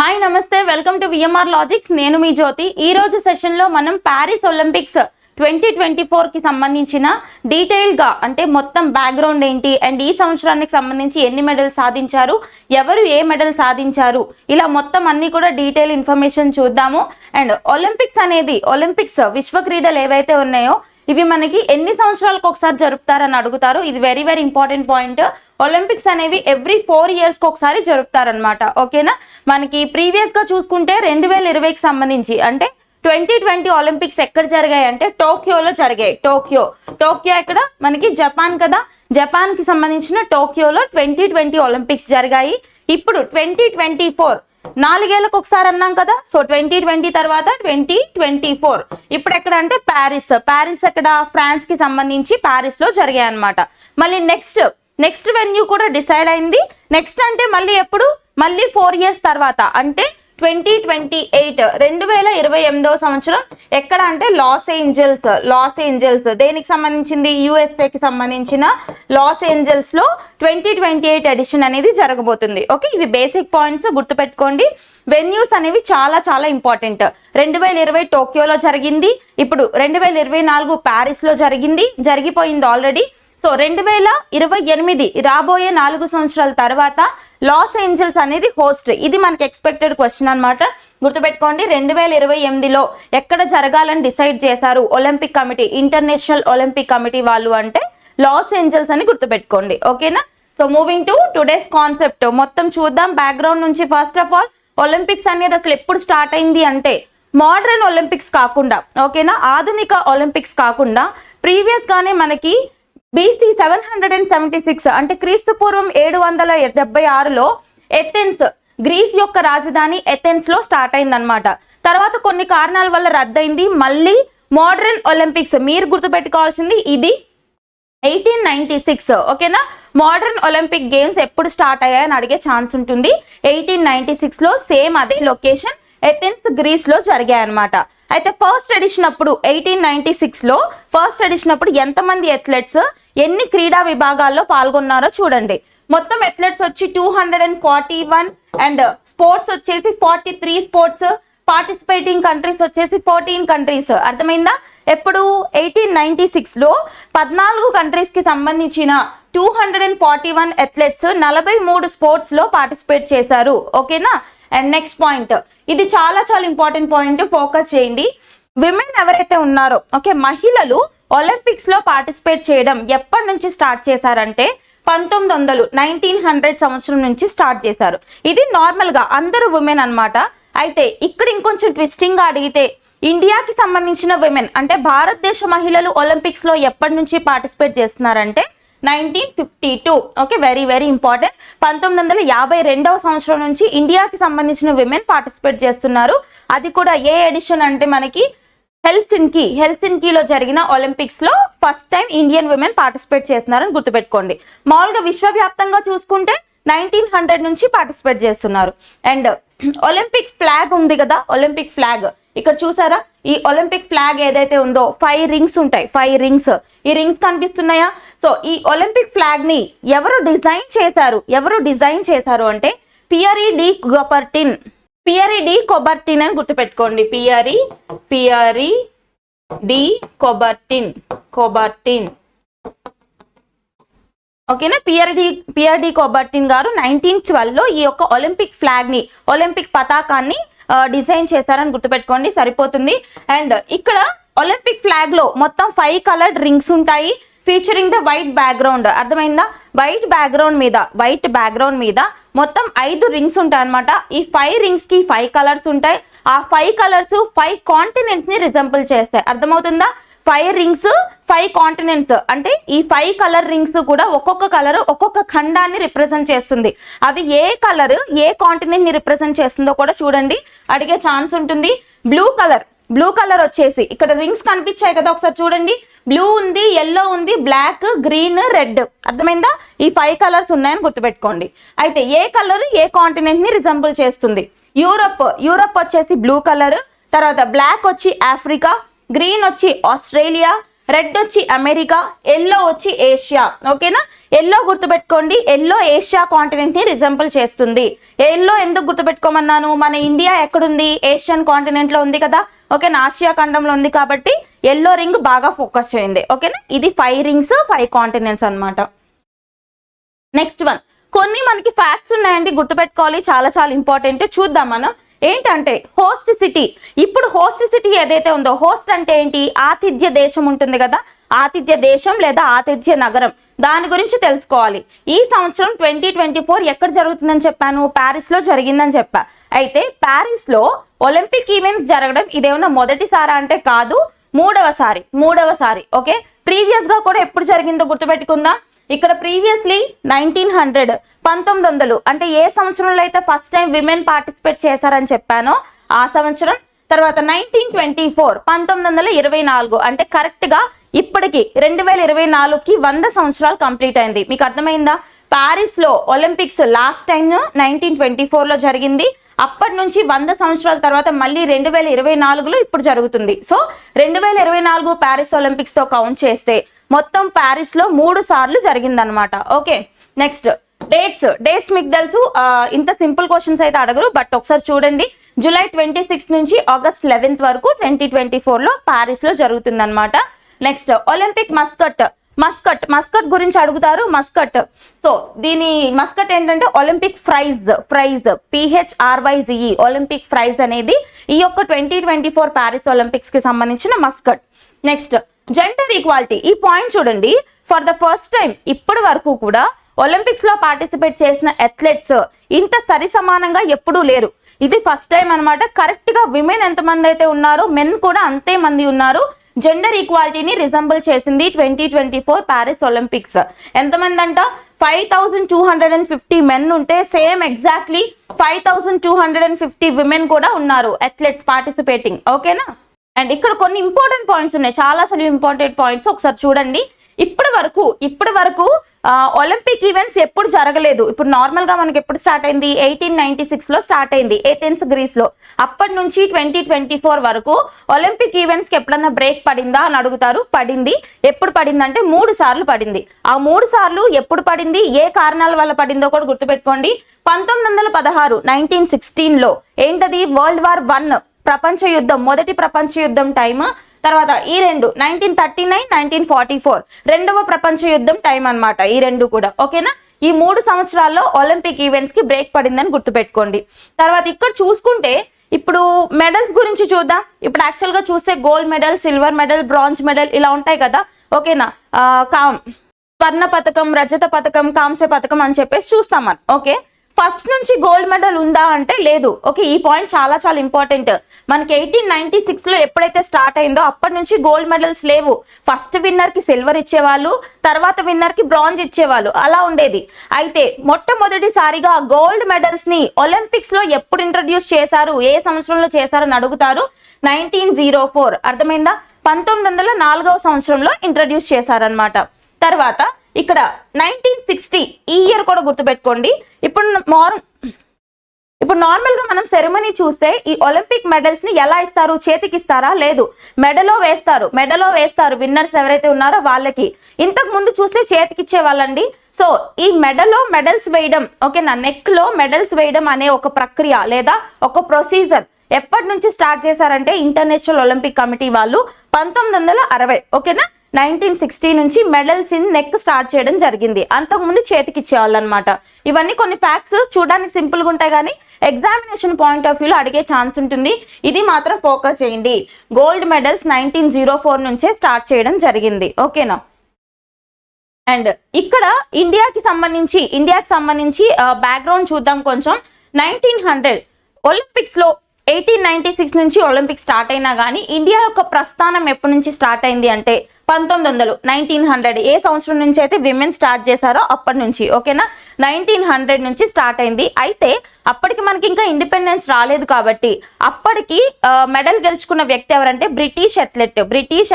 Hi నమస్తే welcome to VMR logics. నేను మీ జ్యోతి. ఈ రోజు సెషన్ లో మనం ప్యారిస్ ఒలింపిక్స్ 2024 కి సంబంధించిన డీటెయిల్ గా అంటే మొత్తం బ్యాక్గ్రౌండ్ ఏంటి అండ్ ఈ సంవత్సరానికి సంబంధించి ఎన్ని మెడల్స్ సాధించారు, ఎవరు ఏ మెడల్ సాధించారు, ఇలా మొత్తం అన్ని కూడా డీటెయిల్ ఇన్ఫర్మేషన్ చూద్దాము. అండ్ ఒలింపిక్స్ విశ్వ క్రీడలు ఏవైతే ఉన్నాయో ఇవి మనకి ఎన్ని సంవత్సరాలకు ఒకసారి జరుపుతారని అడుగుతారు. ఇది very very important point. Olympics అనేవి ఎవ్రీ 4 years కి ఒకసారి జరుపుతారనమాట. ఓకేనా, మనకి ప్రీవియస్ గా చూసుకుంటే 2020కి సంబంధించి అంటే 2020 ఒలింపిక్స్ ఎక్కడ జరిగాయి అంటే టోక్యోలో జరిగాయి. టోక్యో ఎక్కడ మనకి జపాన్ కదా, జపాన్ కి సంబంధించిన టోక్యోలో 2020 ఒలింపిక్స్ జరిగాయి. ఇప్పుడు 2024 4 ఏళ్లకు ఒకసారి అన్నాం కదా. సో 2020 తర్వాత 2024 ఇప్పుడు ఎక్కడ అంటే ప్యారిస్ ఎక్కడ ఫ్రాన్స్ కి సంబంధించి ప్యారిస్ లో జరిగాయి అనమాట. మళ్ళీ నెక్స్ట్ వెన్యూ కూడా డిసైడ్ అయింది. నెక్స్ట్ అంటే మళ్ళీ ఎప్పుడు, మళ్ళీ 4 years తర్వాత అంటే 2028 2028వ సంవత్సరం ఎక్కడ అంటే లాస్ ఏంజల్స్ దేనికి సంబంధించింది, యుఎస్ఏ కి సంబంధించిన లాస్ ఏంజల్స్ లో 2028 ఎడిషన్ అనేది జరగబోతుంది. ఓకే, ఇవి బేసిక్ పాయింట్స్ గుర్తుపెట్టుకోండి. వెన్యూస్ అనేవి చాలా చాలా ఇంపార్టెంట్. 2020 టోక్యోలో జరిగింది, ఇప్పుడు 2024 ప్యారిస్ లో జరిగిపోయింది ఆల్రెడీ. సో 2028 రాబోయే 4 సంవత్సరాల తర్వాత లాస్ ఏంజల్స్ అనేది హోస్ట్. ఇది మనకి ఎక్స్పెక్టెడ్ క్వశ్చన్ అనమాట, గుర్తుపెట్టుకోండి. 2028లో ఎక్కడ జరగాలని డిసైడ్ చేశారు Olympic committee, international Olympic committee వాళ్ళు అంటే లాస్ ఏంజల్స్ అని గుర్తుపెట్టుకోండి. ఓకేనా, so moving to today's concept మొత్తం చూద్దాం బ్యాక్గ్రౌండ్ నుంచి. ఫస్ట్ ఆఫ్ ఆల్ ఒలింపిక్స్ అనేది అసలు ఎప్పుడు స్టార్ట్ అయింది అంటే మోడర్న్ ఒలింపిక్స్ కాకుండా, ఓకేనా, ఆధునిక ఒలింపిక్స్ కాకుండా ప్రీవియస్ గానే మనకి BC 776 అంటే క్రీస్తు పూర్వం 776లో ఎథెన్స్, గ్రీస్ యొక్క రాజధాని ఎథెన్స్ లో స్టార్ట్ అయిందనమాట. తర్వాత కొన్ని కారణాల వల్ల రద్దయింది. మళ్ళీ మోడర్న్ ఒలింపిక్స్ మీరు గుర్తుపెట్టుకోవాల్సింది ఇది 1896. ఓకేనా, మోడర్న్ ఒలింపిక్ గేమ్స్ ఎప్పుడు స్టార్ట్ అయ్యాయని అడిగే ఛాన్స్ ఉంటుంది. 1896లో సేమ్ అదే లొకేషన్ ఎథెన్స్ గ్రీస్ లో జరిగాయి అనమాట. అయితే ఫస్ట్ ఎడిషన్ అప్పుడు 1896లో ఫస్ట్ ఎడిషన్ అప్పుడు ఎంతమంది అథ్లెట్స్ ఎన్ని క్రీడా విభాగాల్లో పాల్గొన్నారో చూడండి. మొత్తం అథ్లెట్స్ వచ్చి 241 అండ్ స్పోర్ట్స్ వచ్చేసి 43 స్పోర్ట్స్, పార్టిసిపేటింగ్ కంట్రీస్ వచ్చేసి 14 కంట్రీస్. అర్థమైందా? ఎప్పుడు 1896లో 14 కంట్రీస్ కి సంబంధించిన 241 అథ్లెట్స్ 43 స్పోర్ట్స్ లో పార్టిసిపేట్ చేశారు. ఓకేనా, అండ్ నెక్స్ట్ పాయింట్, ఇది చాలా చాలా ఇంపార్టెంట్ పాయింట్, ఫోకస్ చేయండి. విమెన్ ఎవరైతే ఉన్నారో, ఓకే, మహిళలు ఒలింపిక్స్ లో పార్టిసిపేట్ చేయడం ఎప్పటి నుంచి స్టార్ట్ చేశారంటే 1900 సంవత్సరం నుంచి స్టార్ట్ చేశారు. ఇది నార్మల్ గా అందరూ ఉమెన్ అన్నమాట. అయితే ఇక్కడ ఇంకొంచెం ట్విస్టింగ్ గా అడిగితే ఇండియాకి సంబంధించిన విమెన్ అంటే భారతదేశ మహిళలు ఒలింపిక్స్ లో ఎప్పటి నుంచి పార్టిసిపేట్ చేస్తున్నారంటే 1952. Okay, very very important. 1952వ సంవత్సరం నుంచి ఇండియాకి సంబంధించిన విమెన్ పార్టిసిపేట్ చేస్తున్నారు. అది కూడా ఏ ఎడిషన్ అంటే మనకి హెల్సింకీలో జరిగిన ఒలింపిక్స్ లో first time Indian women participate చేస్తున్నారని గుర్తుపెట్టుకోండి. మామూలుగా విశ్వవ్యాప్తంగా చూసుకుంటే 1900 నుంచి పార్టిసిపేట్ చేస్తున్నారు. అండ్ ఒలింపిక్ ఫ్లాగ్ ఉంది కదా, ఒలింపిక్ ఫ్లాగ్ ఇక్కడ చూసారా, ఈ ఒలింపిక్ ఫ్లాగ్ ఏదైతే ఉందో 5 రింగ్స్ ఉంటాయి. 5 రింగ్స్, ఈ రింగ్స్ కనిపిస్తున్నాయా? సో ఈ ఒలింపిక్ ఫ్లాగ్ ని ఎవరు డిజైన్ చేశారు అంటే పియరీ డి కొబర్టిన్ అని గుర్తుపెట్టుకోండి. Pierre de Coubertin. ఓకేనా, పియర్ డి కొబర్టిన్ గారు 1912లో ఈ యొక్క ఒలింపిక్ ఫ్లాగ్ ని, ఒలింపిక్ పతాకాన్ని డిజైన్ చేశారని గుర్తుపెట్టుకోండి, సరిపోతుంది. అండ్ ఇక్కడ ఒలింపిక్ ఫ్లాగ్ లో మొత్తం 5 colored రింగ్స్ ఉంటాయి, ఫీచరింగ్ ద వైట్ బ్యాక్గ్రౌండ్. అర్థమైందా? వైట్ బ్యాక్గ్రౌండ్ మీద మొత్తం 5 రింగ్స్ ఉంటాయి అనమాట. ఈ 5 రింగ్స్ కి 5 కలర్స్ ఉంటాయి. ఆ 5 కలర్స్ 5 కాంటినెంట్స్ ని రిజెంపుల్ చేస్తాయి. అర్థమవుతుందా? 5 రింగ్స్ 5 కాంటినెంట్స్ అంటే ఈ 5 కలర్ రింగ్స్ కూడా ఒక్కొక్క కలర్ ఒక్కొక్క ఖండాన్ని రిప్రజెంట్ చేస్తుంది. అవి ఏ కలర్ ఏ కాంటినెంట్ ని రిప్రజెంట్ చేస్తుందో కూడా చూడండి, అడిగే ఛాన్స్ ఉంటుంది. బ్లూ కలర్ వచ్చేసి ఇక్కడ రింగ్స్ కనిపించాయి కదా, ఒకసారి చూడండి. బ్లూ ఉంది, ఎల్లో ఉంది, బ్లాక్, గ్రీన్, రెడ్. అర్థమైందా? ఈ 5 కలర్స్ ఉన్నాయని గుర్తుపెట్టుకోండి. అయితే ఏ కలర్ ఏ కాంటినెంట్ ని రిజెంబుల్ చేస్తుంది? యూరప్ వచ్చేసి బ్లూ కలర్, తర్వాత బ్లాక్ వచ్చి ఆఫ్రికా, గ్రీన్ వచ్చి ఆస్ట్రేలియా, రెడ్ వచ్చి అమెరికా, ఎల్లో వచ్చి ఏషియా. ఓకేనా, ఎల్లో గుర్తుపెట్టుకోండి, ఎల్లో ఏషియా కాంటినెంట్ ని రిజెంబుల్ చేస్తుంది. ఎల్లో ఎందుకు గుర్తుపెట్టుకోమన్నాను, మన ఇండియా ఎక్కడుంది, ఏషియన్ కాంటినెంట్ లో ఉంది కదా. ఓకేనా, ఆసియా ఖండంలో ఉంది కాబట్టి ఎల్లో రింగ్ బాగా ఫోకస్ చేయండి. ఓకేనా, ఇది 5 రింగ్స్ 5 కాంటినెంట్స్ అన్నమాట. నెక్స్ట్ వన్, కొన్ని మనకి ఫ్యాక్ట్స్ ఉన్నాయండి, గుర్తుపెట్టుకోవాలి, చాలా చాలా ఇంపార్టెంట్. చూద్దాం మనం. ఏంటంటే హోస్ట్ సిటీ. ఇప్పుడు హోస్ట్ సిటీ ఏదైతే ఉందో, హోస్ట్ అంటే ఏంటి, ఆతిథ్య దేశం ఉంటుంది కదా, ఆతిథ్య దేశం లేదా ఆతిథ్య నగరం, దాని గురించి తెలుసుకోవాలి. ఈ సంవత్సరం 2024 ఎక్కడ జరుగుతుందని చెప్పాను, ప్యారిస్ లో జరిగిందని చెప్పా. అయితే ప్యారిస్ లో ఒలింపిక్ ఈవెంట్స్ జరగడం ఇదేమన్నా మొదటిసారా అంటే కాదు, మూడవసారి. ఓకే, ప్రీవియస్ గా కూడా ఎప్పుడు జరిగిందో గుర్తుపెట్టుకుందాం. ఇక్కడ ప్రీవియస్లీ 1900 అంటే ఏ సంవత్సరంలో అయితే ఫస్ట్ టైం విమెన్ పార్టిసిపేట్ చేశారని చెప్పానో ఆ సంవత్సరం. తర్వాత 1924 1924 అంటే కరెక్ట్ గా ఇప్పటికి 2024కి 100 సంవత్సరాలు కంప్లీట్ అయింది. మీకు అర్థమైందా, ప్యారిస్ లో ఒలింపిక్స్ లాస్ట్ టైం 1924లో జరిగింది. అప్పటి నుంచి 100 సంవత్సరాల తర్వాత మళ్ళీ 2024లో ఇప్పుడు జరుగుతుంది. సో 2024 ప్యారిస్ ఒలింపిక్స్ తో కౌంట్ చేస్తే మొత్తం ప్యారిస్ లో 3 సార్లు జరిగిందనమాట. ఓకే, నెక్స్ట్ డేట్స్ మీకు తెలుసు, ఇంత సింపుల్ క్వశ్చన్స్ అయితే అడగరు, బట్ ఒకసారి చూడండి. జూలై 26 నుంచి ఆగస్ట్ 11 వరకు 2024లో ప్యారిస్ లో జరుగుతుంది అనమాట. నెక్స్ట్ ఒలింపిక్ మస్కట్ గురించి అడుగుతారు. మస్కట్, సో దీని మస్కట్ ఏంటంటే Olympic Phryge PHRYZE Olympic Phryge అనేది ఈ యొక్క 2024 ప్యారిస్ ఒలింపిక్స్ కి సంబంధించిన మస్కట్. Next gender equality. ఈ పాయింట్ చూడండి, ఫర్ ద ఫస్ట్ టైం ఇప్పటి వరకు కూడా ఒలింపిక్స్ లో పార్టిసిపేట్ చేసిన అథ్లెట్స్ ఇంత సరి సమానంగా ఎప్పుడూ లేరు. ఇది ఫస్ట్ టైం అనమాట. కరెక్ట్ గా విమెన్ ఎంతమంది అయితే ఉన్నారో మెన్ కూడా అంతే మంది ఉన్నారు. జెండర్ ఈక్వాలిటీని రిజెంబుల్ చేసింది 2024 ప్యారిస్ ఒలింపిక్స్. ఎంతమంది అంట, 5250 మెన్ ఉంటే సేమ్ ఎగ్జాక్ట్లీ 5250 విమెన్ కూడా ఉన్నారు అథ్లెట్స్ పార్టిసిపేటింగ్. ఓకేనా, అండ్ ఇక్కడ కొన్ని ఇంపార్టెంట్ పాయింట్స్ ఉన్నాయి, చాలా అసలు ఇంపార్టెంట్ పాయింట్స్ ఒకసారి చూడండి. ఇప్పటి వరకు ఒలింపిక్ ఈవెంట్స్ ఎప్పుడు జరగలేదు. ఇప్పుడు నార్మల్ గా మనకి ఎప్పుడు స్టార్ట్ అయింది, 1896 లో స్టార్ట్ అయింది ఏథెన్స్ గ్రీస్ లో. అప్పటి నుంచి 2024 వరకు ఒలింపిక్ ఈవెంట్స్ కి ఎప్పుడన్నా బ్రేక్ పడిందా అని అడుగుతారు. పడింది. ఎప్పుడు పడిందంటే 3 సార్లు పడింది. ఆ 3 సార్లు ఎప్పుడు పడింది, ఏ కారణాల వల్ల పడిందో కూడా గుర్తుపెట్టుకోండి. 1916 1916 లో ఏంటది, వరల్డ్ వార్ 1 ప్రపంచ యుద్ధం, మొదటి ప్రపంచ యుద్ధం టైం. తర్వాత ఈ 1939 1944 రెండవ ప్రపంచ యుద్ధం టైం అన్నమాట. ఈ 2 కూడా. ఓకేనా, ఈ 3 సంవత్సరాల్లో ఒలింపిక్ ఈవెంట్స్ కి బ్రేక్ పడిందని గుర్తుపెట్టుకోండి. తర్వాత ఇక్కడ చూసుకుంటే ఇప్పుడు మెడల్స్ గురించి చూద్దాం. ఇప్పుడు యాక్చువల్ గా చూస్తే gold medal, silver medal, bronze medal ఇలా ఉంటాయి కదా. ఓకేనా, స్వర్ణ పథకం, రజత పథకం, కాంస్య పథకం అని చెప్పేసి చూస్తాం మనం. ఓకే, ఫస్ట్ నుంచి గోల్డ్ మెడల్ ఉందా అంటే లేదు. ఓకే, ఈ పాయింట్ చాలా చాలా ఇంపార్టెంట్. మనకి 1896 లో ఎప్పుడైతే స్టార్ట్ అయిందో అప్పటి నుంచి గోల్డ్ మెడల్స్ లేవు. ఫస్ట్ విన్నర్ కి సిల్వర్ ఇచ్చేవాళ్ళు, తర్వాత విన్నర్ కి బ్రాంజ్ ఇచ్చేవాళ్ళు, అలా ఉండేది. అయితే మొట్టమొదటిసారిగా గోల్డ్ మెడల్స్ ని ఒలింపిక్స్ లో ఎప్పుడు ఇంట్రడ్యూస్ చేశారు, ఏ సంవత్సరంలో చేశారని అడుగుతారు. 1904. అర్థమైందా, 1904వ సంవత్సరంలో ఇంట్రడ్యూస్ చేశారనమాట. తర్వాత ఇక్కడ 1960 ఈ ఇయర్ కూడా గుర్తుపెట్టుకోండి. ఇప్పుడు నార్మల్ గా మనం సెరమనీ చూస్తే ఈ ఒలింపిక్ మెడల్స్ ని ఎలా ఇస్తారు, చేతికి ఇస్తారా, లేదు మెడలో వేస్తారు విన్నర్స్ ఎవరైతే ఉన్నారో వాళ్ళకి. ఇంతకు ముందు చూస్తే చేతికి ఇచ్చే వాళ్ళండి. సో ఈ మెడల్స్ వేయడం, ఓకేనా, నెక్ లో మెడల్స్ వేయడం అనే ఒక ప్రక్రియ లేదా ఒక ప్రొసీజర్ ఎప్పటి నుంచి స్టార్ట్ చేశారంటే ఇంటర్నేషనల్ ఒలింపిక్ కమిటీ వాళ్ళు 1960. ఓకేనా, 1960 నుంచి మెడల్స్ ఇన్ నెక్ స్టార్ట్ చేయడం జరిగింది. అంతకుముందు చేతికి ఇచ్చేవాళ్ళు అనమాట. ఇవన్నీ కొన్ని ఫ్యాక్ట్స్ చూడడానికి సింపుల్ గా ఉంటాయి కానీ ఎగ్జామినేషన్ పాయింట్ ఆఫ్ వ్యూలో అడిగే ఛాన్స్ ఉంటుంది. ఇది మాత్రం ఫోకస్ చేయండి. గోల్డ్ మెడల్స్ 1904 నుంచే స్టార్ట్ చేయడం జరిగింది. ఓకేనా, అండ్ ఇక్కడ ఇండియాకి సంబంధించి బ్యాక్గ్రౌండ్ చూద్దాం కొంచెం. 1900 ఒలింపిక్స్ లో 1896 నుంచి ఒలింపిక్స్ స్టార్ట్ అయినా కానీ ఇండియా యొక్క ప్రస్థానం ఎప్పటి నుంచి స్టార్ట్ అయింది అంటే 1900 ఏ సంవత్సరం నుంచి అయితే విమెన్ స్టార్ట్ చేశారో అప్పటి నుంచి. ఓకేనా, 1900 నుంచి స్టార్ట్ అయింది. అయితే అప్పటికి మనకి ఇంకా ఇండిపెండెన్స్ రాలేదు కాబట్టి అప్పటికి మెడల్ గెలుచుకున్న వ్యక్తి ఎవరంటే బ్రిటిష్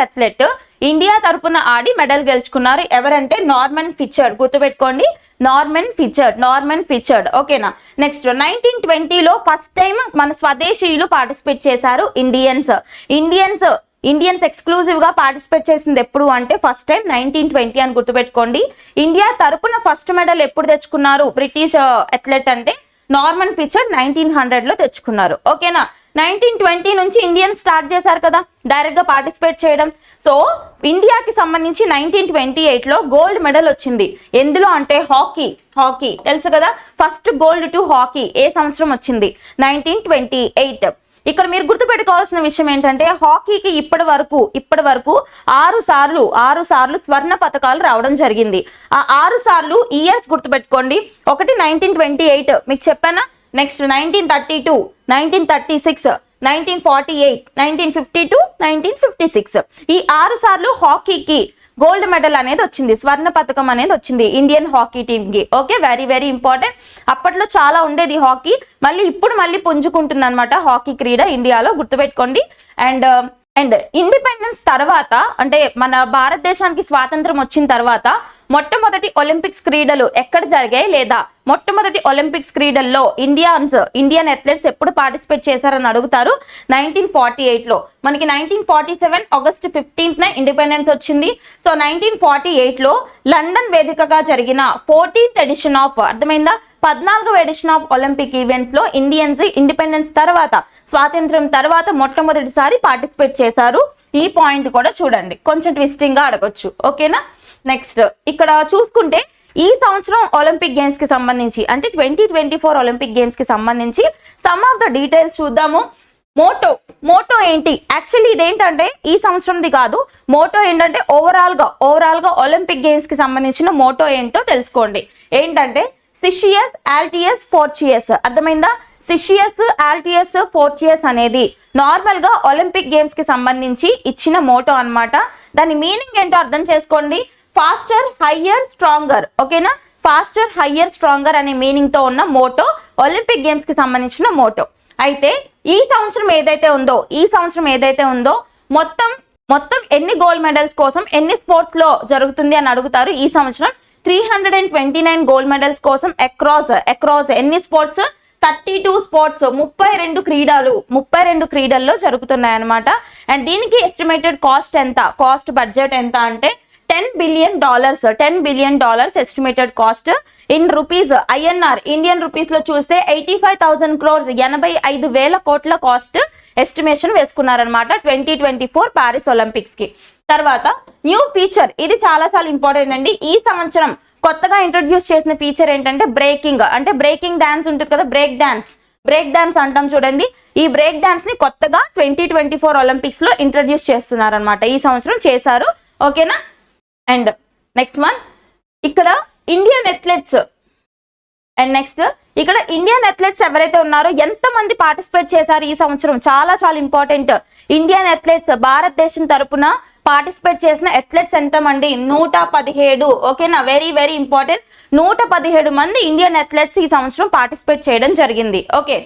అథ్లెట్ ఇండియా తరపున ఆడి మెడల్ గెలుచుకున్నారు. ఎవరంటే నార్మన్ ఫిచర్డ్. గుర్తుపెట్టుకోండి, నార్మన్ ఫిచర్డ్. ఓకేనా, నెక్స్ట్ 1920లో ఫస్ట్ టైం మన స్వదేశీయులు పార్టిసిపేట్ చేశారు. ఇండియన్స్ ఇండియన్స్ ఎక్స్క్లూజివ్ గా పార్టిసిపేట్ చేసింది ఎప్పుడు అంటే ఫస్ట్ టైం 1920 అని గుర్తుపెట్టుకోండి. ఇండియా తరపున ఫస్ట్ మెడల్ ఎప్పుడు తెచ్చుకున్నారు బ్రిటిష్ అథ్లెట్ అంటే నార్మన్ పిచర్డ్ 1900 లో తెచ్చుకున్నారు. ఓకేనా, 1920 నుంచి ఇండియన్ స్టార్ట్ చేశారు కదా డైరెక్ట్ గా పార్టిసిపేట్ చేయడం. సో ఇండియాకి సంబంధించి 1928 లో గోల్డ్ మెడల్ వచ్చింది. ఎందులో అంటే హాకీ తెలుసు కదా, ఫస్ట్ గోల్డ్ టు హాకీ ఏ సంవత్సరం వచ్చింది 1928. ఇక్కడ మీరు గుర్తుపెట్టుకోవాల్సిన విషయం ఏంటంటే హాకీకి ఇప్పటి వరకు 6 సార్లు స్వర్ణ పతకాలు రావడం జరిగింది. ఆ 6 సార్లు ఇయర్స్ గుర్తుపెట్టుకోండి. ఒకటి 1928 మీకు చెప్పానా, నెక్స్ట్ 1932, 1936, 1948, 1952, 1956. ఈ 6 సార్లు హాకీకి గోల్డ్ మెడల్ అనేది వచ్చింది, స్వర్ణ పథకం అనేది వచ్చింది ఇండియన్ హాకీ టీమ్ కి. Okay, very very important. అప్పట్లో చాలా ఉండేది హాకీ, ఇప్పుడు పుంజుకుంటుంది అనమాట హాకీ క్రీడ ఇండియాలో, గుర్తుపెట్టుకోండి. అండ్ ఇండిపెండెన్స్ తర్వాత అంటే మన భారతదేశానికి స్వాతంత్రం వచ్చిన తర్వాత మొట్టమొదటి ఒలింపిక్స్ క్రీడలు ఎక్కడ జరిగాయి లేదా మొట్టమొదటి ఒలింపిక్స్ క్రీడల్లో ఇండియన్ అథ్లెట్స్ ఎప్పుడు పార్టిసిపేట్ చేశారని అడుగుతారు. 1948 లో. మనకి 1947 ఆగస్ట్ 15న ఇండిపెండెన్స్ వచ్చింది. సో 1948 లో లండన్ వేదికగా జరిగిన 14th ఎడిషన్ ఆఫ్, అర్థమైందా, 14వ ఎడిషన్ ఆఫ్ ఒలింపిక్ ఈవెంట్స్ లో ఇండియన్స్ ఇండిపెండెన్స్ తర్వాత స్వాతంత్రం తర్వాత మొట్టమొదటిసారి పార్టిసిపేట్ చేశారు. ఈ పాయింట్ కూడా చూడండి, కొంచెం ట్విస్టింగ్ గా అడగొచ్చు. ఓకేనా, నెక్స్ట్ ఇక్కడ చూసుకుంటే ఈ సంవత్సరం ఒలింపిక్ గేమ్స్ కి సంబంధించి అంటే 2024 ఒలింపిక్ గేమ్స్ కి సంబంధించి సమ్ ఆఫ్ ద డీటెయిల్స్ చూద్దాము. మోటో ఏంటి, యాక్చువల్లీ ఇదేంటంటే ఈ సంవత్సరంది కాదు. మోటో ఏంటంటే ఓవరాల్ గా ఒలింపిక్ గేమ్స్ కి సంబంధించిన మోటో ఏంటో తెలుసుకోండి. ఏంటంటే సిషియస్ ఆల్టియస్ ఫోర్చియస్, అర్థమైందా, సిషియస్ ఆల్టియస్ ఫోర్చియస్ అనేది నార్మల్ గా ఒలింపిక్ గేమ్స్ కి సంబంధించి ఇచ్చిన మోటో అన్నమాట. దాని మీనింగ్ ఏంటో అర్థం చేసుకోండి. ఫాస్టర్ హయ్యర్ స్ట్రాంగర్, ఓకేనా, ఫాస్టర్ హయ్యర్ స్ట్రాంగర్ అనే మీనింగ్ తో ఉన్న మోటో ఒలింపిక్ గేమ్స్ కి సంబంధించిన మోటో. అయితే ఈ సంవత్సరం ఏదైతే ఉందో మొత్తం ఎన్ని గోల్డ్ మెడల్స్ కోసం ఎన్ని స్పోర్ట్స్ లో జరుగుతుంది అని అడుగుతారు. ఈ సంవత్సరం 329 గోల్డ్ మెడల్స్ కోసం అక్రాస్ ఎన్ని స్పోర్ట్స్, 32 స్పోర్ట్స్, 32 క్రీడల్లో జరుగుతున్నాయి అనమాట. అండ్ దీనికి ఎస్టిమేటెడ్ కాస్ట్ బడ్జెట్ ఎంత అంటే $10 billion estimated cost in rupees. INR Indian rupees లో చూస్తే 85,000 crores 85,000 కోట్ల కాస్ట్ ఎస్టిమేషన్ వేసుకున్నారనమాట 2024 ప్యారిస్ ఒలింపిక్స్ కి. తర్వాత న్యూ ఫీచర్, ఇది చాలా ఇంపార్టెంట్ అండి. ఈ సంవత్సరం కొత్తగా ఇంట్రొడ్యూస్ చేసిన ఫీచర్ ఏంటంటే బ్రేకింగ్ డాన్స్ ఉంటుంది కదా, బ్రేక్ డాన్స్ అంటాం చూడండి. ఈ బ్రేక్ డాన్స్ ని కొత్తగా 2024 ఒలింపిక్స్ లో ఇంట్రొడ్యూస్ చేస్తున్నారనమాట, ఈ సంవత్సరం చేశారు. ఓకేనా, అండ్ నెక్స్ట్ వన్ ఇక్కడ ఇండియన్ అథ్లెట్స్. అండ్ నెక్స్ట్ ఇక్కడ ఇండియన్ అథ్లెట్స్ ఎవరైతే ఉన్నారో ఎంత మంది పార్టిసిపేట్ చేశారు ఈ సంవత్సరం, చాలా ఇంపార్టెంట్. ఇండియన్ అథ్లెట్స్ భారతదేశం తరపున పార్టిసిపేట్ చేసిన అథ్లెట్స్ ఎంతమంది, 117. ఓకేనా, వెరీ వెరీ ఇంపార్టెంట్. 117 మంది ఇండియన్ అథ్లెట్స్ ఈ సంవత్సరం పార్టిసిపేట్ చేయడం జరిగింది. ఓకే,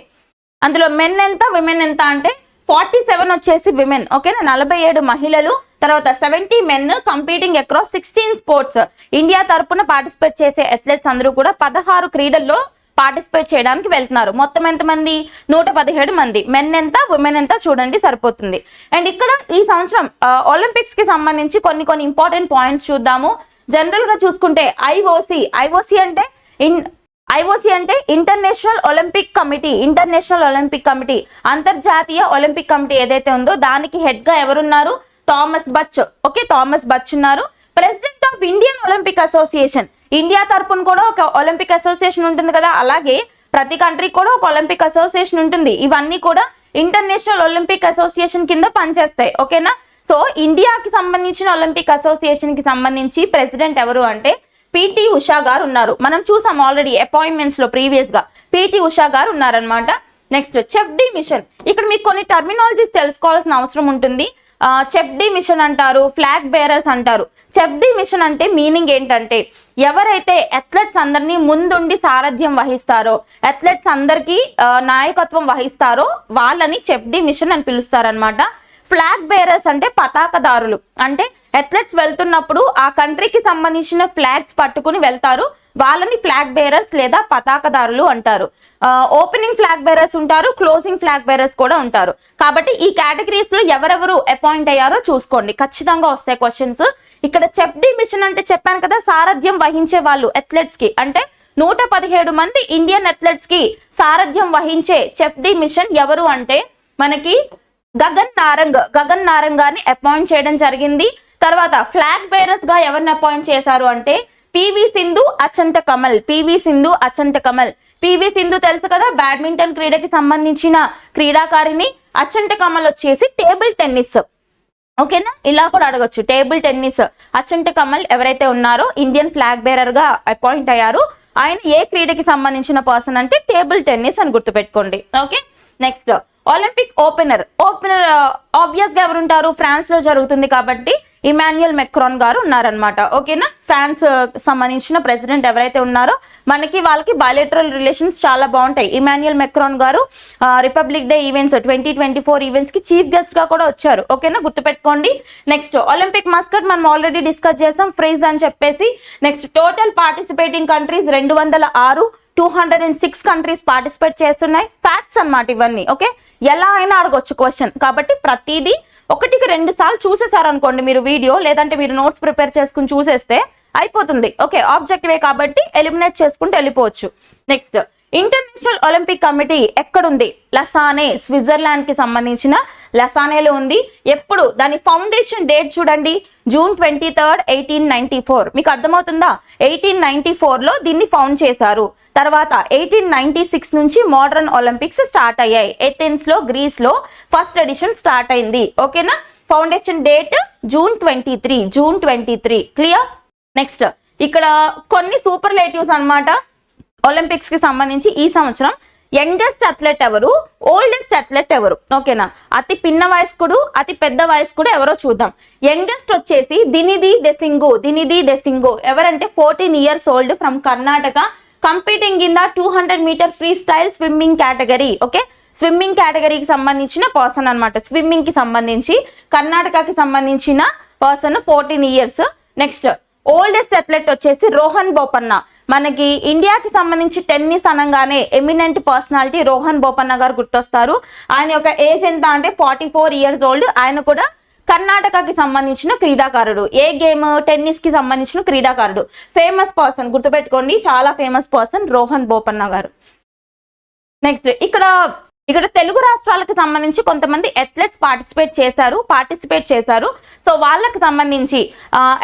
అందులో మెన్ ఎంత విమెన్ ఎంత అంటే 47 వచ్చేసి విమెన్, ఓకేనా, 47 మహిళలు. తర్వాత 70 men competing across 16 sports. India తరపున పార్టిసిపేట్ చేసే అథ్లెట్స్ అందరూ కూడా 16 క్రీడల్లో పార్టిసిపేట్ చేయడానికి వెళ్తున్నారు. మొత్తం ఎంతమంది, 117 మంది. మెన్ ఎంత విమెన్ ఎంత చూడండి, సరిపోతుంది. అండ్ ఇక్కడ ఈ సంవత్సరం ఒలింపిక్స్ కి సంబంధించి కొన్ని ఇంపార్టెంట్ పాయింట్స్ చూద్దాము. జనరల్ గా చూసుకుంటే ఐఓసి అంటే ఇంటర్నేషనల్ ఒలింపిక్ కమిటీ, అంతర్జాతీయ ఒలింపిక్ కమిటీ ఏదైతే ఉందో దానికి హెడ్ గా ఎవరున్నారు, Thomas Bach. Okay, Thomas Bach ఉన్నారు. President of Indian Olympic association, India తరపున కూడా ఒక ఒలింపిక్ అసోసియేషన్ ఉంటుంది కదా, అలాగే ప్రతి కంట్రీకి కూడా ఒక ఒలింపిక్ అసోసియేషన్ ఉంటుంది. ఇవన్నీ కూడా ఇంటర్నేషనల్ ఒలింపిక్ అసోసియేషన్ కింద పనిచేస్తాయి. ఓకేనా, సో ఇండియాకి సంబంధించిన ఒలింపిక్ అసోసియేషన్ కి సంబంధించి ప్రెసిడెంట్ ఎవరు అంటే పిటి ఉషా గారు ఉన్నారు. మనం చూసాం ఆల్రెడీ అపాయింట్మెంట్స్ లో ప్రీవియస్ గా పిటి ఉషా గారు ఉన్నారనమాట. నెక్స్ట్ చెఫ్ డి మిషన్, ఇక్కడ మీకు కొన్ని టర్మినాలజీస్ తెలుసుకోవాల్సిన అవసరం ఉంటుంది. చెఫ్ డి మిషన్ అంటారు, ఫ్లాగ్ బేరర్స్ అంటారు. చెఫ్ డి మిషన్ అంటే మీనింగ్ ఏంటంటే ఎవరైతే అథ్లెట్స్ అందరినీ ముందుండి సారథ్యం వహిస్తారో, అథ్లెట్స్ అందరికీ నాయకత్వం వహిస్తారో వాళ్ళని చెఫ్ డి మిషన్ అని పిలుస్తారనమాట. ఫ్లాగ్ బేరర్స్ అంటే పతాకదారులు, అంటే అథ్లెట్స్ వెళ్తున్నప్పుడు ఆ కంట్రీకి సంబంధించిన ఫ్లాగ్స్ పట్టుకుని వెళ్తారు, వాళ్ళని ఫ్లాగ్ బేరర్స్ లేదా పతాకదారులు అంటారు. ఓపెనింగ్ ఫ్లాగ్ బేరర్స్ ఉంటారు, క్లోజింగ్ ఫ్లాగ్ బేరర్స్ కూడా ఉంటారు. కాబట్టి ఈ కేటగిరీస్ లో ఎవరెవరు అపాయింట్ అయ్యారో చూసుకోండి, ఖచ్చితంగా వస్తాయి క్వశ్చన్స్. ఇక్కడ చెఫ్ డి మిషన్ అంటే చెప్పాను కదా, సారథ్యం వహించే వాళ్ళు అథ్లెట్స్ కి, అంటే 117 మంది ఇండియన్ అథ్లెట్స్ కి సారథ్యం వహించే చెఫ్ డి మిషన్ ఎవరు అంటే మనకి గగన్ నారంగ్ గారిని అపాయింట్ చేయడం జరిగింది. తర్వాత ఫ్లాగ్ బేరర్స్ గా ఎవరిని అపాయింట్ చేశారు అంటే పివి సింధు, అచంత కమల్. పివి సింధు తెలుసు కదా, బ్యాడ్మింటన్ క్రీడకి సంబంధించిన క్రీడాకారిణి. అచంత కమల్ వచ్చేసి టేబుల్ టెన్నిస్. ఓకేనా, ఇలా కూడా అడగొచ్చు. టేబుల్ టెన్నిస్ అచంత కమల్ ఎవరైతే ఉన్నారో ఇండియన్ ఫ్లాగ్ బేరర్ గా అపాయింట్ అయ్యారు. ఆయన ఏ క్రీడకి సంబంధించిన పర్సన్ అంటే టేబుల్ టెన్నిస్ అని గుర్తుపెట్టుకోండి. Okay, next Olympic opener obvious గా ఎవరు ఉంటారు, ఫ్రాన్స్ లో జరుగుతుంది కాబట్టి ఇమాన్యుయల్ మెక్రాన్ గారు ఉన్నారనమాట. ఓకేనా, ఫ్రాన్స్ సంబంధించిన ప్రెసిడెంట్ ఎవరైతే ఉన్నారో మనకి వాళ్ళకి బయోలెటరల్ రిలేషన్స్ చాలా బాగుంటాయి. ఇమాన్యుయల్ మెక్రాన్ గారు రిపబ్లిక్ డే ఈవెంట్స్ 2024 ఈవెంట్స్ కి చీఫ్ గెస్ట్ గా కూడా వచ్చారు. ఓకేనా, గుర్తుపెట్టుకోండి. నెక్స్ట్ ఒలింపిక్ మస్కట్ మనం ఆల్రెడీ డిస్కస్ చేసాం, ఫ్రీజ్ అని చెప్పేసి. Next total participating countries 206, 206 countries participate చేస్తున్నాయి. ఫ్యాక్ట్స్ అన్నమాట ఇవన్నీ. ఓకే, ఎలా అయినా అడగొచ్చు క్వశ్చన్, కాబట్టి ప్రతిదీ 1-2 సార్లు చూసేసారు అనుకోండి మీరు వీడియో, లేదంటే మీరు నోట్స్ ప్రిపేర్ చేసుకుని చూసేస్తే అయిపోతుంది. ఓకే, ఆబ్జెక్టివే కాబట్టి ఎలిమినేట్ చేసుకుంటూ వెళ్ళిపోవచ్చు. నెక్స్ట్ ఇంటర్నేషనల్ ఒలింపిక్ కమిటీ ఎక్కడుంది? లసానే, స్విట్జర్లాండ్ కి సంబంధించిన లసానేలో ఉంది. ఎప్పుడు? దాని ఫౌండేషన్ డేట్ చూడండి, June 23, 1894. మీకు అర్థమవుతుందా? 1894 లో దీన్ని ఫౌండ్ చేశారు. తర్వాత 1896 నుంచి మోడర్న్ ఒలింపిక్స్ స్టార్ట్ అయ్యాయి. ఏథెన్స్ లో, గ్రీస్ లో ఫస్ట్ ఎడిషన్ స్టార్ట్ అయింది. ఓకేనా, foundation date June 23. Clear? Next ఇక్కడ కొన్ని సూపర్లేటివ్స్ అన్నమాట ఒలింపిక్స్ కి సంబంధించి. ఈ సంవత్సరం యంగెస్ట్ అథ్లెట్ ఎవరు, ఓల్డెస్ట్ అథ్లెట్ ఎవరు? ఓకేనా, అతి పిన్న వయస్కుడు, అతి పెద్ద వయస్కుడు ఎవరో చూద్దాం. యంగెస్ట్ వచ్చేసి దినిది డెసింగో. ఎవరంటే 14 years old from Karnataka, competing in the 200 meter free style swimming category. Okay, swimming కేటగిరీకి సంబంధించిన పర్సన్ అనమాట. స్విమ్మింగ్ కి సంబంధించి కర్ణాటకకి సంబంధించిన person 14 years. Next oldest athlete వచ్చేసి రోహన్ బోపన్న. మనకి ఇండియాకి సంబంధించి టెన్నిస్ అనగానే ఎమినెంట్ పర్సనాలిటీ రోహన్ బోపన్న గారు గుర్తొస్తారు. ఆయన యొక్క ఏజ్ ఎంత అంటే 44 years old. ఆయన కూడా కర్ణాటకకి సంబంధించిన క్రీడాకారుడు. ఏ గేమ్? టెన్నిస్ కి సంబంధించిన క్రీడాకారుడు. ఫేమస్ పర్సన్, గుర్తుపెట్టుకోండి, చాలా ఫేమస్ పర్సన్ రోహన్ బోపన్న గారు. నెక్స్ట్ ఇక్కడ తెలుగు రాష్ట్రాలకు సంబంధించి కొంతమంది అథ్లెట్స్ పార్టిసిపేట్ చేశారు. సో వాళ్ళకి సంబంధించి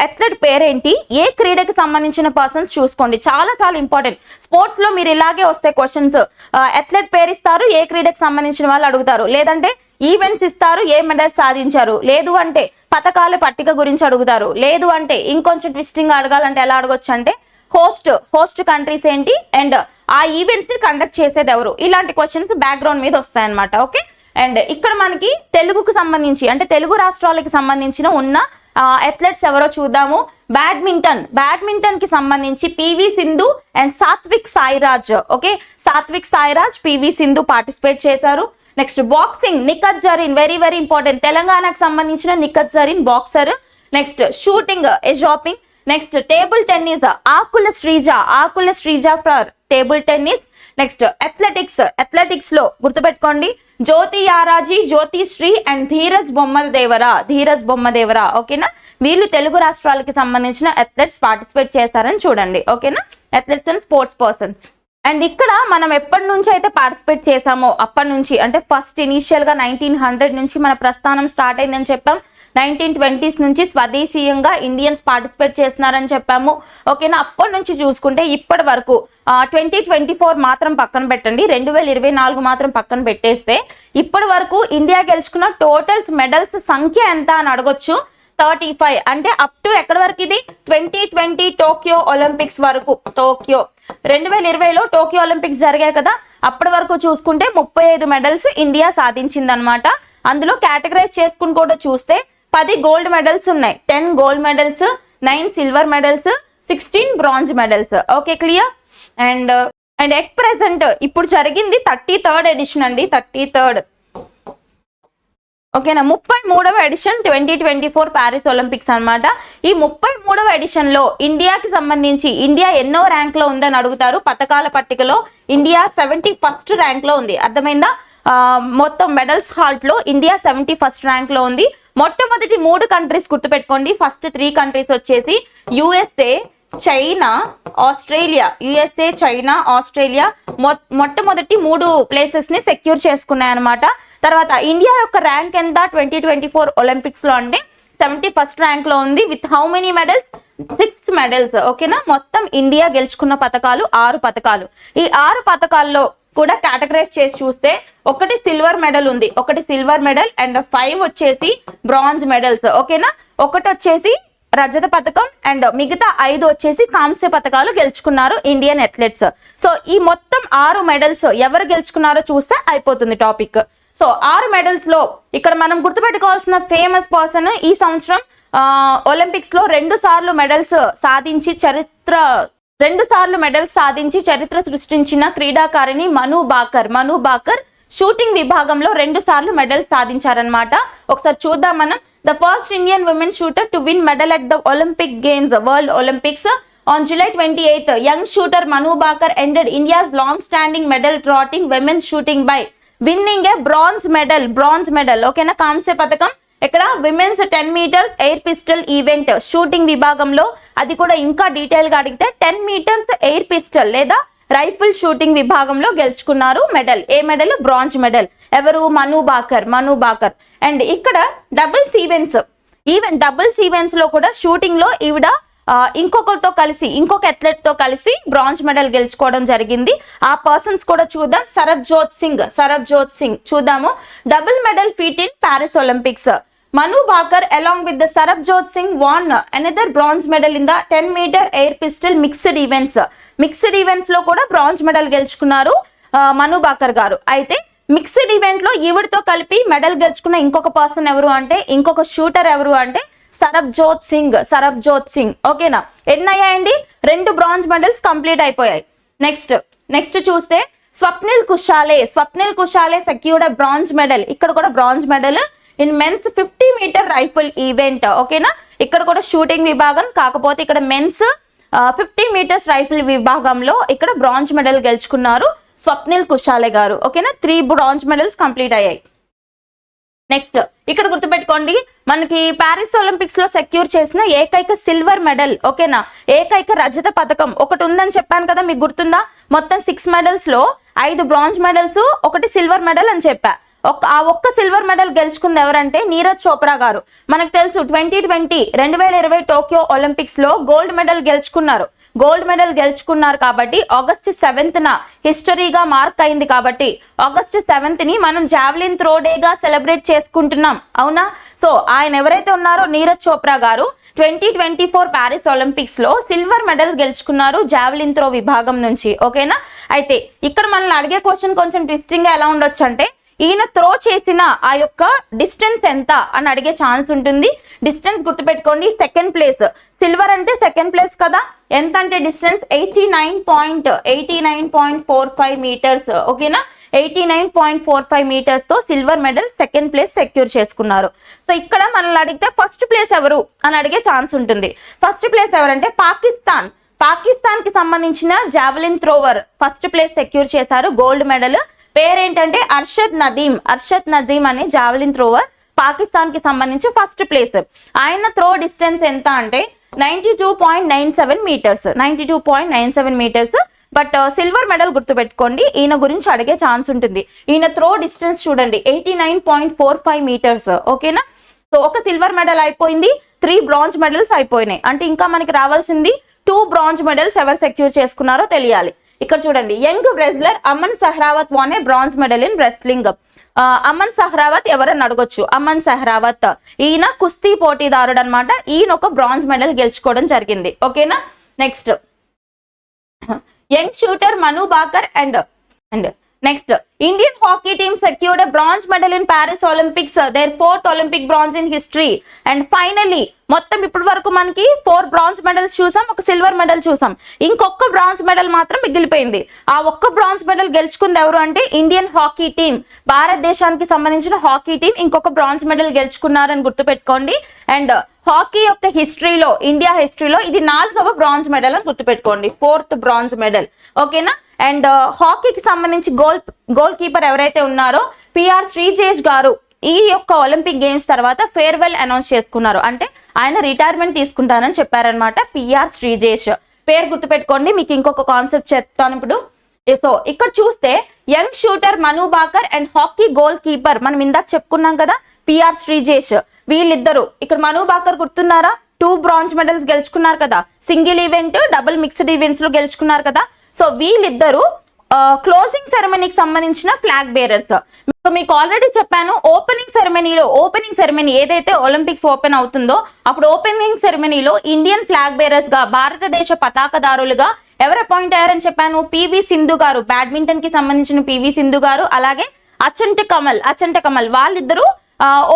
అథ్లెట్ పేరేంటి, ఏ క్రీడకి సంబంధించిన పర్సన్స్ చూసుకోండి, చాలా చాలా ఇంపార్టెంట్. స్పోర్ట్స్ లో మీరు ఇలాగే వస్తాయి క్వశ్చన్స్. అథ్లెట్ పేరు ఇస్తారు, ఏ క్రీడకి సంబంధించిన వాళ్ళు అడుగుతారు, లేదంటే ఈవెంట్స్ ఇస్తారు, ఏ మెడల్స్ సాధించారు, లేదు అంటే పథకాల పట్టిక గురించి అడుగుతారు, లేదు అంటే ఇంకొంచెం ట్విస్టింగ్ అడగాలంటే ఎలా అడగొచ్చు అంటే హోస్ట్ కంట్రీస్ ఏంటి అండ్ ఆ ఈవెంట్స్ ని కండక్ట్ చేసేది ఎవరు, ఇలాంటి క్వశ్చన్స్ బ్యాక్గ్రౌండ్ మీద వస్తాయన్నమాట. ఓకే, అండ్ ఇక్కడ మనకి తెలుగుకు సంబంధించి అంటే తెలుగు రాష్ట్రాలకి సంబంధించిన ఉన్న అథ్లెట్స్ ఎవరో చూద్దాము. బ్యాడ్మింటన్ కి సంబంధించి PV Sindhu and Satwik Sairaj. Okay, Satwik Sairaj, PV Sindhu participate చేశారు. Next boxing Nikhat Zareen, very very important, తెలంగాణకు సంబంధించిన Nikhat Zareen boxer. Next shooting ఎజాపింగ్. Next table tennis Akula Sreeja for table tennis. Next athletics లో గుర్తుపెట్టుకోండి, జ్యోతి యారాజీ, జ్యోతి శ్రీ అండ్ ధీరజ్ బొమ్మదేవరా. ఓకేనా, వీళ్ళు తెలుగు రాష్ట్రాలకి సంబంధించిన అథ్లెట్స్ పార్టిసిపేట్ చేస్తారని చూడండి. ఓకేనా, athletes and sports persons. And ఇక్కడ మనం ఎప్పటి నుంచి అయితే పార్టిసిపేట్ చేసామో అప్పటి నుంచి, అంటే ఫస్ట్ ఇనీషియల్ గా 1900 నుంచి మన ప్రస్థానం స్టార్ట్ అయిందని చెప్పాం. 1920s నుంచి స్వదేశీయంగా ఇండియన్స్ పార్టిసిపేట్ చేస్తున్నారని చెప్పాము. ఓకేనా, అప్పటి నుంచి చూసుకుంటే ఇప్పటి వరకు 2024 మాత్రం పక్కన పెట్టండి, 2024 మాత్రం పక్కన పెట్టేస్తే ఇప్పటి వరకు ఇండియా గెలుచుకున్న టోటల్స్ మెడల్స్ సంఖ్య ఎంత అని అడగొచ్చు. 35. అంటే అప్ టు ఎక్కడి వరకు ఇది 2020 టోక్యో ఒలింపిక్స్ వరకు. 2020లో టోక్యో ఒలింపిక్స్ జరిగాయి కదా, అప్పటి వరకు చూసుకుంటే 35 మెడల్స్ ఇండియా సాధించిందనమాట. అందులో కేటగరైజ్ చేసుకుని కూడా చూస్తే 10 gold మెడల్స్ ఉన్నాయి, 10 gold medals, 9 silver medals, 16 bronze medals. Okay, clear? And at present ఇప్పుడు జరిగింది 33rd ఎడిషన్ అండి. 33rd ఓకేనా. 33వ ఎడిషన్ 2024 ప్యారిస్ ఒలింపిక్స్ అన్నమాట. ఈ 33వ ఎడిషన్ లో ఇండియాకి సంబంధించి ఇండియా ఎన్నో ర్యాంక్ లో ఉందని అడుగుతారు. పథకాల పట్టికలో ఇండియా 71st ర్యాంక్ లో ఉంది. అర్థమైందా? మొత్తం మెడల్స్ హాల్ట్ లో ఇండియా 71st ర్యాంక్ లో ఉంది. మొట్టమొదటి 3 కంట్రీస్ గుర్తుపెట్టుకోండి. ఫస్ట్ 3 కంట్రీస్ వచ్చేసి USA, China, Australia. USA, China, Australia మొట్టమొదటి 3 ప్లేసెస్ ని సెక్యూర్ చేసుకున్నాయి అనమాట. తర్వాత ఇండియా యొక్క ర్యాంక్ ఎంత 2024 ఒలింపిక్స్ లో అంటే 71st ర్యాంక్ లో ఉంది. With how many medals? 6 medals. ఓకేనా. మొత్తం ఇండియా గెలుచుకున్న పథకాలు 6 పథకాలు. ఈ 6 పథకాల్లో కూడా కేటగరైజ్ చేసి చూస్తే ఒకటి సిల్వర్ మెడల్ ఉంది, ఒకటి సిల్వర్ మెడల్ అండ్ 5 వచ్చేసి బ్రాంజ్ మెడల్స్. ఓకేనా. ఒకటి వచ్చేసి రజత పథకం అండ్ మిగతా 5 వచ్చేసి కాంస్య పథకాలు గెలుచుకున్నారు ఇండియన్ అథ్లెట్స్. సో ఈ మొత్తం 6 మెడల్స్ ఎవరు గెలుచుకున్నారో చూస్తే అయిపోతుంది టాపిక్. సో 6 మెడల్స్ లో ఇక్కడ మనం గుర్తుపెట్టుకోవాల్సిన ఫేమస్ పర్సన్ ఈ సంవత్సరం ఒలింపిక్స్ లో 2 సార్లు మెడల్స్ సాధించి చరిత్ర సృష్టించిన క్రీడాకారిణి మను బాకర్ షూటింగ్ విభాగంలో 2 సార్లు మెడల్స్ సాధించారనమాట. ఒకసారి చూద్దాం మనం. The first Indian women shooter to win medal at the Olympic games world Olympics on July 28th. Young shooter Manu Bakar ended India's long-standing medal drought in women's shooting by winning a bronze medal. ఓకేనా. కాంస్య పథకం ఇక్కడ women's 10 metres air pistol event shooting విభాగంలో, అది కూడా ఇంకా detail గా అడిగితే 10 మీటర్స్ ఎయిర్ పిస్టల్ లేదా రైఫిల్ షూటింగ్ విభాగంలో గెలుచుకున్నారు మెడల్. ఏ మెడల్? Bronze medal. ఎవరు? మను బాకర్. అండ్ ఇక్కడ డబుల్స్ ఈవెంట్స్ లో కూడా షూటింగ్ లో ఈవిడ ఇంకొక అథ్లెట్ తో కలిసి బ్రాంజ్ మెడల్ గెలుచుకోవడం జరిగింది. ఆ పర్సన్స్ కూడా చూద్దాం. సరబ్జోత్ సింగ్ చూద్దాము. Double medal feet in Paris Olympics. Manu Bakar along with the Sarabjot Singh won another bronze medal in the 10 meter air pistol mixed events లో కూడా బ్రాంజ్ మెడల్ గెలుచుకున్నారు మను బాకర్ గారు. అయితే మిక్స్డ్ ఈవెంట్ లో ఈవిడతో కలిపి మెడల్ గెలుచుకున్న ఇంకొక పర్సన్ ఎవరు అంటే, ఇంకొక షూటర్ ఎవరు అంటే సరబ్జోత్ సింగ్. ఓకేనా. ఎన్నయ్యాయండి? 2 బ్రాంజ్ మెడల్స్ కంప్లీట్ అయిపోయాయి. నెక్స్ట్ చూస్తే Swapnil Kusale secured bronze medal. ఇక్కడ కూడా bronze medal in men's 50 metre rifle event. ఓకేనా. ఇక్కడ కూడా షూటింగ్ విభాగం, కాకపోతే ఇక్కడ మెన్స్ 50 మీటర్స్ రైఫిల్ విభాగంలో ఇక్కడ బ్రాంజ్ మెడల్ గెలుచుకున్నారు స్వప్నిల్ కుషాలే గారు. ఓకేనా. 3 బ్రాంజ్ మెడల్స్ కంప్లీట్ అయ్యాయి. నెక్స్ట్ ఇక్కడ గుర్తుపెట్టుకోండి, మనకి ప్యారిస్ ఒలింపిక్స్ లో సెక్యూర్ చేసిన ఏకైక సిల్వర్ మెడల్. ఓకేనా. ఏకైక రజత పథకం ఒకటి ఉందని చెప్పాను కదా, మీకు గుర్తుందా? మొత్తం 6 మెడల్స్ లో 5 బ్రాంజ్ మెడల్స్, 1 సిల్వర్ మెడల్ అని చెప్పా. ఆ ఒక్క సిల్వర్ మెడల్ గెలుచుకుంది ఎవరంటే నీరజ్ చోప్రా గారు. మనకు తెలుసు 2020 టోక్యో ఒలింపిక్స్ లో గోల్డ్ మెడల్ గెలుచుకున్నారు కాబట్టి ఆగస్ట్ 7th హిస్టరీగా మార్క్ అయింది. కాబట్టి ఆగస్ట్ 7th మనం జావెలిన్ త్రో డేగా సెలబ్రేట్ చేసుకుంటున్నాం. అవునా. సో ఆయన ఎవరైతే ఉన్నారో నీరజ్ చోప్రా గారు 2024 ప్యారిస్ ఒలింపిక్స్ లో సిల్వర్ మెడల్ గెలుచుకున్నారు జావెలిన్ త్రో విభాగం నుంచి. ఓకేనా. అయితే ఇక్కడ మనల్ని అడిగే క్వశ్చన్ కొంచెం ట్విస్టింగ్ గా ఎలా ఉండొచ్చు అంటే, ఈయన త్రో చేసిన ఆ యొక్క డిస్టెన్స్ ఎంత అని అడిగే ఛాన్స్ ఉంటుంది. డిస్టెన్స్ గుర్తుపెట్టుకోండి, సెకండ్ ప్లేస్. సిల్వర్ అంటే సెకండ్ ప్లేస్ కదా. ఎంత అంటే డిస్టెన్స్ 89.45 మీటర్స్. ఓకేనా. 89.45 మీటర్స్ తో silver medal second place secure చేసుకున్నారు. సో ఇక్కడ మనల్ని అడిగితే ఫస్ట్ ప్లేస్ ఎవరు అని అడిగే ఛాన్స్ ఉంటుంది. ఫస్ట్ ప్లేస్ ఎవరంటే పాకిస్తాన్ కి సంబంధించిన జావెలిన్ త్రోవర్ ఫస్ట్ ప్లేస్ సెక్యూర్ చేశారు గోల్డ్ మెడల్. పేరేంటంటే అర్షద్ నదీమ్ అనే జావెలిన్ త్రోవర్ పాకిస్తాన్ కి సంబంధించి ఫస్ట్ ప్లేస్. ఆయన త్రో డిస్టెన్స్ ఎంత అంటే 92.97 మీటర్స్. బట్ సిల్వర్ మెడల్ గుర్తుపెట్టుకోండి, ఈయన గురించి అడిగే ఛాన్స్ ఉంటుంది. ఈయన త్రో డిస్టెన్స్ చూడండి 89.45 మీటర్స్. ఓకేనా. సో ఒక సిల్వర్ మెడల్ అయిపోయింది, 3 బ్రాంజ్ మెడల్స్ అయిపోయినాయి. అంటే ఇంకా మనకి రావాల్సింది 2 బ్రాంజ్ మెడల్స్ ఎవరు సెక్యూర్ చేసుకున్నారో తెలియాలి. ఇక్కడ చూడండి, young wrestler Aman Sehrawat won a bronze medal in wrestling. Aman Sehrawat ఎవరని అడగొచ్చు. అమన్ సహ్రావత్ ఈయన కుస్తీ పోటీదారుడు అనమాట. ఈయన ఒక బ్రాంజ్ మెడల్ గెలుచుకోవడం జరిగింది. ఓకేనా. Next young shooter Manu Bhaker and next Indian hockey team secured a bronze medal in Paris Olympics, their 4th Olympic bronze in history. And finally మొత్తం ఇప్పటి వరకు మనకి 4 బ్రాంజ్ మెడల్స్ చూసాం, ఒక సిల్వర్ మెడల్ చూసాం, ఇంకొక బ్రాంజ్ మెడల్ మాత్రం మిగిలిపోయింది. ఆ ఒక్క బ్రాంజ్ మెడల్ గెలుచుకుంది ఎవరు అంటే ఇండియన్ హాకీ టీమ్, భారతదేశానికి సంబంధించిన హాకీ టీం ఇంకొక బ్రాంజ్ మెడల్ గెలుచుకున్నారని గుర్తుపెట్టుకోండి. అండ్ హాకీ యొక్క హిస్టరీలో, ఇండియా హిస్టరీలో ఇది 4వ బ్రాంజ్ మెడల్ అని గుర్తుపెట్టుకోండి, 4th బ్రాంజ్ మెడల్. ఓకేనా. అండ్ హాకీకి సంబంధించి గోల్ కీపర్ ఎవరైతే ఉన్నారో పిఆర్ శ్రీజేష్ గారు ఈ యొక్క ఒలింపిక్ గేమ్స్ తర్వాత ఫేర్వెల్ అనౌన్స్ చేసుకున్నారు, అంటే ఆయన రిటైర్మెంట్ తీసుకుంటానని చెప్పారనమాట. పిఆర్ శ్రీజేష్ పేరు గుర్తుపెట్టుకోండి. మీకు ఇంకొక కాన్సెప్ట్ చెప్తాను ఇప్పుడు. సో ఇక్కడ చూస్తే young shooter Manu Bhaker and hockey goal keeper మనం ఇందాక చెప్పుకున్నాం కదా పిఆర్ శ్రీజేష్, వీళ్ళిద్దరు. ఇక్కడ మను బాకర్ గుర్తున్నారా, 2 బ్రాంజ్ మెడల్స్ గెలుచుకున్నారు కదా, single event, double mixed events లో గెలుచుకున్నారు కదా. సో వీళ్ళిద్దరు క్లోజింగ్ సెరమనీకి సంబంధించిన ఫ్లాగ్ బేరర్స్. మీకు ఆల్రెడీ చెప్పాను, ఓపెనింగ్ సెరమనీ ఏదైతే ఒలింపిక్స్ ఓపెన్ అవుతుందో అప్పుడు ఓపెనింగ్ సెరమనీలో ఇండియన్ ఫ్లాగ్ బేరర్స్ గా, భారతదేశ పతాకదారులుగా ఎవరు అపాయింట్ అయ్యారని చెప్పాను, పివి సింధు గారు, బ్యాడ్మింటన్ కి సంబంధించిన పివి సింధు గారు, అలాగే అచంట కమల్ వాళ్ళిద్దరూ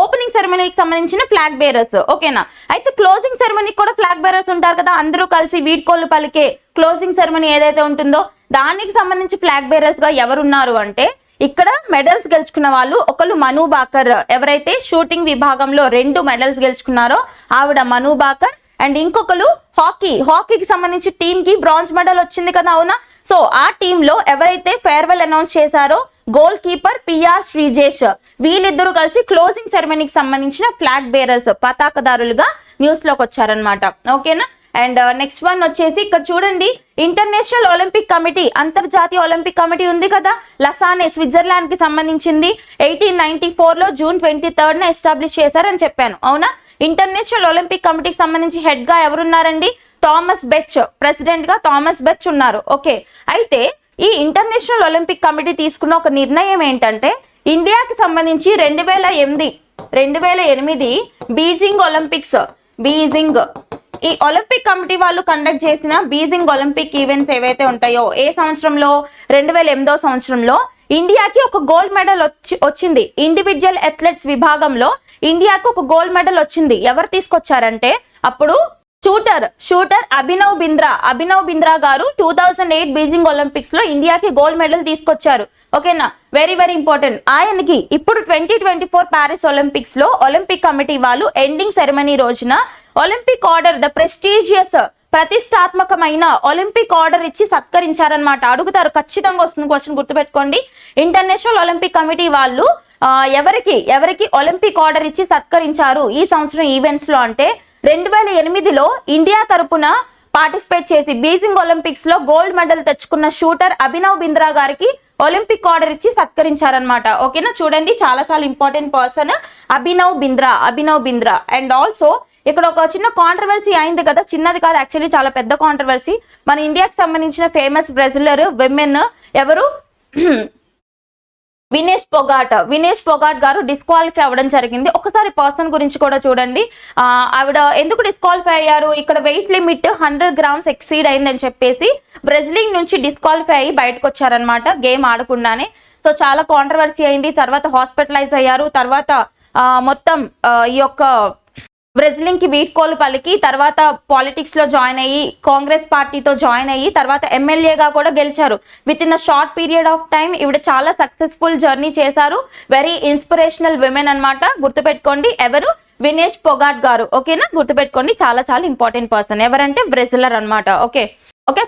ఓపెనింగ్ సెరమనీకి సంబంధించిన ఫ్లాగ్ బేరర్స్. ఓకేనా. అయితే క్లోజింగ్ సెరమనీకి కూడా ఫ్లాగ్ బేరర్స్ ఉంటారు కదా, అందరూ కలిసి వీడ్కోలు పలికే క్లోజింగ్ సెరమనీ ఏదైతే ఉంటుందో దానికి సంబంధించి ఫ్లాగ్ బేరర్స్ గా ఎవరున్నారు అంటే ఇక్కడ మెడల్స్ గెలుచుకున్న వాళ్ళు ఒకళ్ళు మను బాకర్, ఎవరైతే షూటింగ్ విభాగంలో 2 మెడల్స్ గెలుచుకున్నారో ఆవిడ మను బాకర్. అండ్ ఇంకొకరు హాకీకి సంబంధించి టీమ్ కి బ్రాంజ్ మెడల్ వచ్చింది కదా, అవునా. సో ఆ టీమ్ లో ఎవరైతే ఫేర్వెల్ అనౌన్స్ చేశారో గోల్ కీపర్ పిఆర్ శ్రీజేష్, వీళ్ళిద్దరూ కలిసి క్లోజింగ్ సెరమనీకి సంబంధించిన ఫ్లాగ్ బేరర్స్, పతాకదారులుగా న్యూస్ లోకి వచ్చారనమాట. ఓకేనా. అండ్ నెక్స్ట్ వన్ వచ్చేసి ఇక్కడ చూడండి, ఇంటర్నేషనల్ ఒలింపిక్ కమిటీ, అంతర్జాతీయ ఒలింపిక్ కమిటీ ఉంది కదా, లసానే స్విట్జర్లాండ్ కి సంబంధించింది. 1894లో జూన్ 23న ఎస్టాబ్లిష్ చేశారని చెప్పాను, అవునా. ఇంటర్నేషనల్ ఒలింపిక్ కమిటీకి సంబంధించి హెడ్ గా ఎవరున్నారండి, థామస్ బెచ్, ప్రెసిడెంట్ గా థామస్ బెచ్ ఉన్నారు. ఓకే. అయితే ఈ ఇంటర్నేషనల్ ఒలింపిక్ కమిటీ తీసుకున్న ఒక నిర్ణయం ఏంటంటే ఇండియాకి సంబంధించి 2008 బీజింగ్ ఒలింపిక్స్, ఈ ఒలింపిక్ కమిటీ వాళ్ళు కండక్ట్ చేసిన బీజింగ్ ఒలింపిక్ ఈవెంట్స్ ఏవైతే ఉంటాయో ఏ సంవత్సరంలో, 2008వ సంవత్సరంలో ఇండియాకి ఒక గోల్డ్ మెడల్ వచ్చింది. ఇండివిజువల్ అథ్లెట్స్ విభాగంలో ఇండియాకి ఒక గోల్డ్ మెడల్ వచ్చింది. ఎవరు తీసుకొచ్చారంటే అప్పుడు షూటర్ అభినవ్ బింద్రా గారు 2008 బీజింగ్ ఒలింపిక్స్ లో ఇండియాకి గోల్డ్ మెడల్ తీసుకొచ్చారు. ఓకేనా. Very very important. ఆయనకి ఇప్పుడు 2024 ప్యారిస్ ఒలింపిక్స్ లో ఒలింపిక్ కమిటీ వాళ్ళు ఎండింగ్ సెరమనీ రోజున ఒలింపిక్ ఆర్డర్, ద ప్రెస్టీజియస్, ప్రతిష్టాత్మకమైన ఒలింపిక్ ఆర్డర్ ఇచ్చి సత్కరించారనమాట. అడుగుతారు, ఖచ్చితంగా వస్తుంది క్వశ్చన్, గుర్తుపెట్టుకోండి. ఇంటర్నేషనల్ ఒలింపిక్ కమిటీ వాళ్ళు ఎవరికి ఒలింపిక్ ఆర్డర్ ఇచ్చి సత్కరించారు ఈ సంవత్సరం ఈవెంట్స్ లో అంటే 2008లో ఇండియా తరపున పార్టిసిపేట్ చేసి బీజింగ్ ఒలింపిక్స్ లో గోల్డ్ మెడల్ తెచ్చుకున్న షూటర్ అభినవ్ బింద్రా గారికి ఒలింపిక్ ఆర్డర్ ఇచ్చి సత్కరించారనమాట. ఓకేనా. చూడండి, చాలా చాలా important person Abhinav Bindra. And also ఇక్కడ ఒక చిన్న కాంట్రవర్సీ అయింది కదా, చిన్నది కాదు యాక్చువల్లీ, చాలా పెద్ద కాంట్రవర్సీ. మన ఇండియాకి సంబంధించిన ఫేమస్ రెజ్లర్ విమెన్ ఎవరు, వినేష్ పొగాట్ గారు డిస్క్వాలిఫై అవ్వడం జరిగింది. ఒకసారి పర్సన్ గురించి కూడా చూడండి. ఆవిడ ఎందుకు డిస్క్వాలిఫై అయ్యారు, ఇక్కడ వెయిట్ లిమిట్ 100 grams ఎక్సీడ్ అయిందని చెప్పేసి బ్రెజిలింగ్ నుంచి డిస్క్వాలిఫై అయ్యి బయటకు వచ్చారనమాట గేమ్ ఆడకుండానే. సో చాలా కాంట్రవర్సీ అయింది. తర్వాత హాస్పిటలైజ్ అయ్యారు. తర్వాత మొత్తం ఈ యొక్క బ్రెజిలింగ్ కి వీడ్కోలు పలికి తర్వాత పాలిటిక్స్ లో జాయిన్ అయ్యి కాంగ్రెస్ పార్టీతో జాయిన్ అయ్యి తర్వాత ఎమ్మెల్యేగా కూడా గెలిచారు. With in a short period of time ఈవిడ చాలా సక్సెస్ఫుల్ జర్నీ చేశారు. వెరీ ఇన్స్పిరేషనల్ విమెన్ అన్నమాట. గుర్తుపెట్టుకోండి ఎవరు, వినేష్ పొగాట్ గారు. ఓకేనా, గుర్తుపెట్టుకోండి, చాలా చాలా ఇంపార్టెంట్ పర్సన్. ఎవరంటే బ్రెజిలర్ అన్నమాట. ఓకే,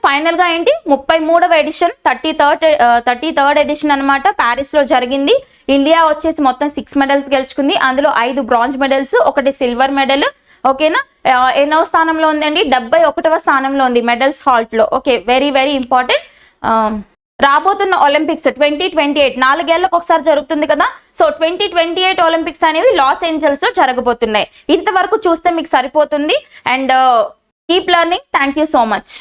ఫైనల్ గా ఏంటి 33వ ఎడిషన్ 33rd ఎడిషన్ అన్నమాట ప్యారిస్ లో జరిగింది. ఇండియా వచ్చేసి మొత్తం 6 మెడల్స్ గెలుచుకుంది. అందులో 5 బ్రాంజ్ మెడల్స్, 1 సిల్వర్ మెడల్. ఓకేనా, ఎన్నో స్థానంలో ఉందండి, 71వ స్థానంలో ఉంది మెడల్స్ హాల్ట్ లో. Okay, very very important. రాబోతున్న ఒలింపిక్స్ 2028 4 ఏళ్లకు ఒకసారి జరుగుతుంది కదా. సో 2028 ఒలింపిక్స్ అనేవి లాస్ ఏంజల్స్ లో జరగబోతున్నాయి. ఇంతవరకు చూస్తే మీకు సరిపోతుంది. And keep learning. Thank you so much.